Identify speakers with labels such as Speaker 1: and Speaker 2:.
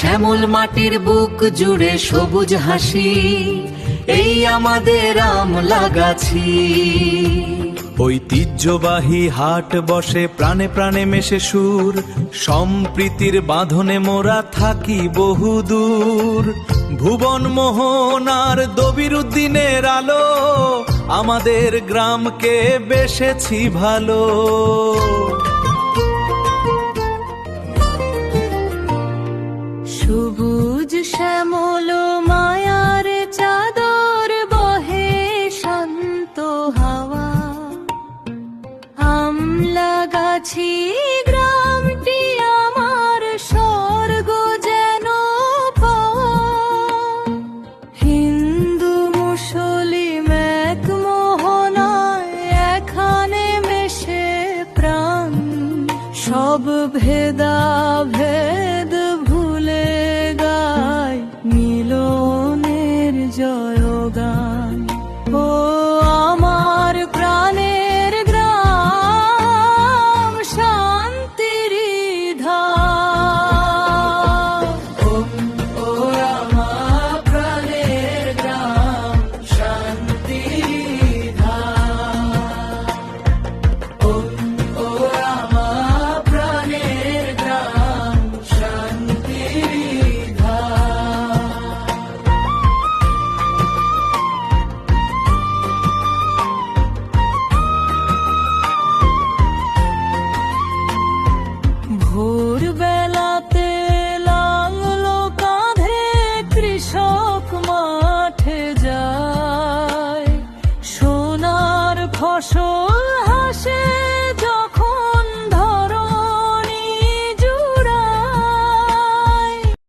Speaker 1: শ্যামল মাটির বুক জুড়ে সবুজ হাসি, এই আমাদের আমলাগাছি।
Speaker 2: ঐতিহ্যবাহী হাট বসে প্রাণে প্রাণে মেশে সুর, সম্প্রীতির বাঁধনে মোরা থাকি বহুদূর। ভুবন মোহন আর দবির উদ্দিনের আলো, আমাদের গ্রামকে বেসেছি ভালো।
Speaker 3: সবুজ শ্যামল মায়ার চাদর বহে শান্ত হাওয়া, আমলাগাছি গ্রামটি আমার স্বর্গ যেন পাওয়া। হিন্দু মুসলিম এক মোহনায় এখানে মেশে প্রাণ, সব ভেদাভেদ